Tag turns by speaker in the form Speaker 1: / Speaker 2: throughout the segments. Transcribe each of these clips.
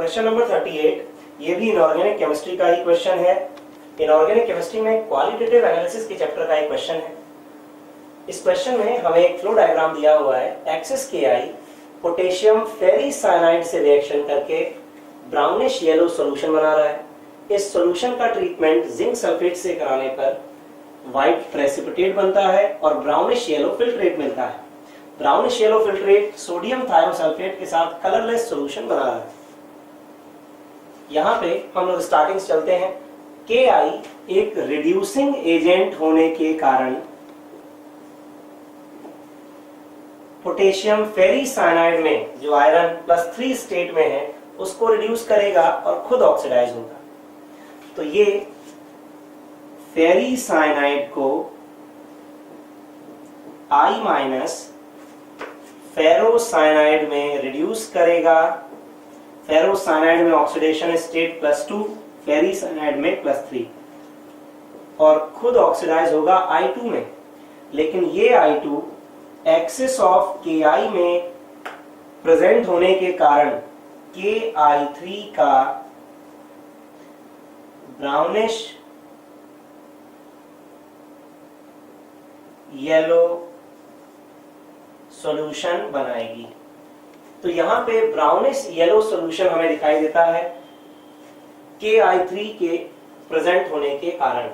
Speaker 1: Question number 38, ये भी inorganic chemistry का ही क्वेश्चन है। इनऑर्गेनिक केमिस्ट्री में क्वालिटेटिव एनालिसिस के चैप्टर का एक क्वेश्चन है। इस क्वेश्चन में हमें एक फ्लो डायग्राम दिया हुआ है। एक्सिस के आई पोटेशियम फेरिस साइनाइड से रिएक्शन करके ब्राउनिश येलो सॉल्यूशन बना रहा है। इस सॉल्यूशन का ट्रीटमेंट जिंक सल्फेट से कराने पर व्हाइट प्रेसिपिटेट बनता है और ब्राउनिश येलो फिल्ट्रेट मिलता है। Brownish yellow filtrate sodium thiosulphate के साथ कलरलेस सॉल्यूशन बना रहा है। यहाँ पे हम लोग स्टार्टिंग से चलते हैं। Ki एक रिड्यूसिंग एजेंट होने के कारण पोटेशियम फेरिस साइनाइड में जो आयरन +3 स्टेट में है उसको रिड्यूस करेगा और खुद ऑक्सीडाइज होगा। तो ये फेरिस साइनाइड को I- फेरोसाइनाइड में रिड्यूस करेगा। फेरोसाइनाइड में ऑक्सीडेशन स्टेट +2, फेरिसाइनाइड में +3 और खुद ऑक्सीडाइज होगा I2 में। लेकिन ये I2 एक्सिस ऑफ Ki में प्रेजेंट होने के कारण Ki3 का ब्राउनिश येलो सॉल्यूशन बनाएगी। तो यहां पे ब्राउनिश येलो सॉल्यूशन हमें दिखाई देता है Ki3 के प्रेजेंट होने के कारण।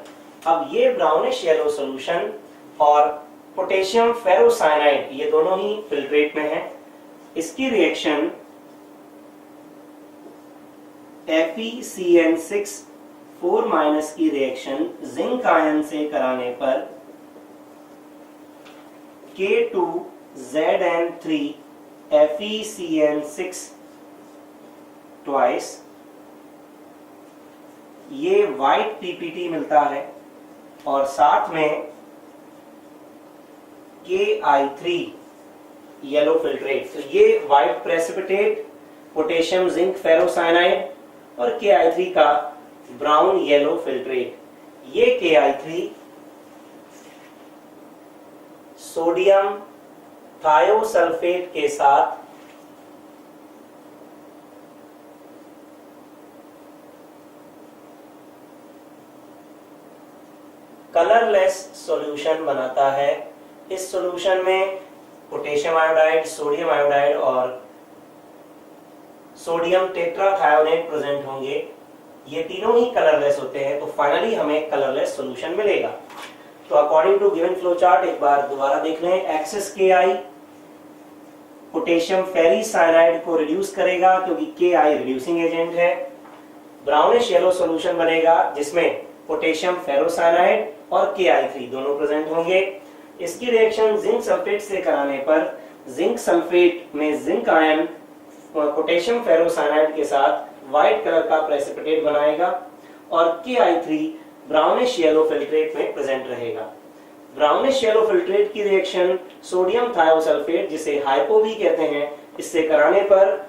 Speaker 1: अब ये ब्राउनिश येलो सॉल्यूशन और पोटेशियम फेरोसाइनाइड ये दोनों ही फिल्ट्रेट में है। इसकी रिएक्शन FeCN6 4- की रिएक्शन जिंक आयन से कराने पर K2ZN3 FeCN6 ट्वाइस ये व्हाइट पीपीटी मिलता है और साथ में Ki3 येलो फिल्ट्रेट। तो ये white precipitate potassium zinc ferrocyanide और Ki3 का ब्राउन येलो फिल्ट्रेट। ये Ki3 सोडियम थायोसल्फेट के साथ कलरलेस सॉल्यूशन बनाता है। इस सॉल्यूशन में पोटेशियम आयोडाइड, सोडियम आयोडाइड और सोडियम टेट्राथायोनेट प्रेजेंट होंगे। ये तीनों ही कलरलेस होते हैं। तो फाइनली हमें कलरलेस सॉल्यूशन मिलेगा। तो according to given flow chart एक बार दोबारा देख लें। Excess Ki potassium ferricyanide को रिड्यूस करेगा क्योंकि Ki रिड्यूसिंग एजेंट है। ब्राउनिश येलो सॉल्यूशन बनेगा जिसमें पोटेशियम फेरोसाइनाइड और Ki3 दोनों प्रेजेंट होंगे। इसकी रिएक्शन जिंक सल्फेट से कराने पर जिंक सल्फेट में जिंक आयन पोटेशियम फेरोसाइनाइड के साथ व्हाइट कलर का प्रेसिपिटेट बनाएगा और Ki3 ब्राउनिश येलो फिल्ट्रेट में प्रेजेंट रहेगा। ब्राउनिश येलो फिल्ट्रेट की रिएक्शन सोडियम थायोसल्फेट जिसे हाइपो भी कहते हैं इससे कराने पर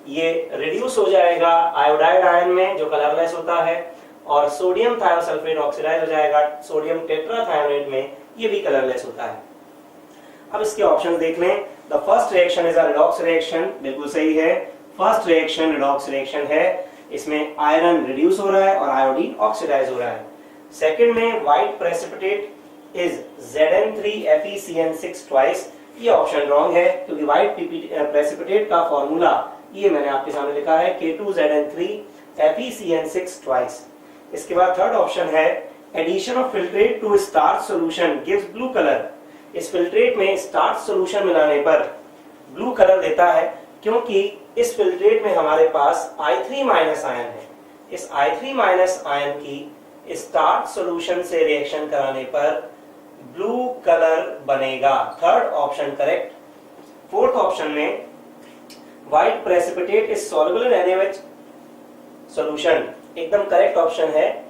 Speaker 1: ये रिड्यूस हो जाएगा आयोडाइड आयन में जो कलरलेस होता है और सोडियम थायोसल्फेट ऑक्सीडाइज हो जाएगा सोडियम टेट्राथायोनेट में, ये भी कलरलेस होता है। अब इसके ऑप्शंस देख लें। The first reaction is a redox reaction, बिल्कुल सही है। फर्स्ट रिएक्शन रिडॉक्स रिएक्शन है। इसमें आयरन रिड्यूस हो रहा है और आयोडीन ऑक्सीडाइज हो रहा है। सेकंड में white precipitate is Zn3 FeCN6 twice. ये ऑप्शन रॉन्ग है क्योंकि व्हाइट प्रेसिपिटेट का फॉर्मूला ये मैंने आपके सामने लिखा है K2ZN3 FeCN6 ट्वाइस। इसके बाद थर्ड ऑप्शन है addition of filtrate to starch solution gives blue colour. इस फिल्ट्रेट में स्टार्च सॉल्यूशन मिलाने पर ब्लू कलर देता है क्योंकि इस फिल्ट्रेट में हमारे पास I3- आयन है। इस I3- आयन की स्टार्च सॉल्यूशन से रिएक्शन कराने पर ब्लू कलर बनेगा। Third option correct. Fourth option में white precipitate is soluble in NaOH solution, एकदम करेक्ट ऑप्शन है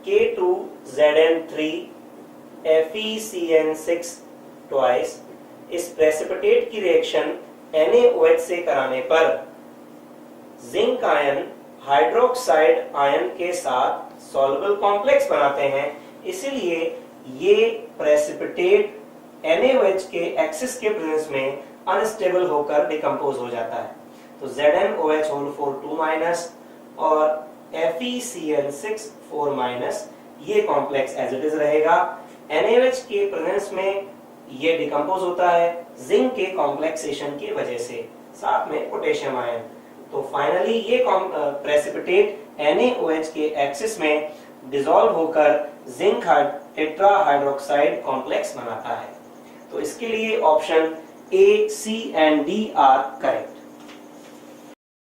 Speaker 1: K2ZN3 FeCN6 ट्वाइस। इस प्रेसिपिटेट की रिएक्शन NaOH से कराने पर जिंक आयन हाइड्रोक्साइड आयन के साथ सॉल्युबल कॉम्प्लेक्स बनाते हैं, इसीलिए ये प्रेसिपिटेट NaOH के एक्सिस के प्रेजेंस में अनस्टेबल होकर डिकम्पोज हो जाता है। तो ZnOH होल 4 2 माइनस और FeCl6 4 माइनस, ये कॉम्प्लेक्स एज इट इज रहेगा। NaOH के प्रेजेंस में ये डिकम्पोज होता है जिंक के कॉम्प्लेक्सेशन की वजह से, साथ में पोटेशियम आयन। तो फाइनली ये प्रेसिपिटेट NaOH के एक्सिस में डिसॉल्व होकर जिंक टेट्राहाइड्रोक्साइड कॉम्प्लेक्स बनाता है। तो इसके लिए option A, C and D are correct.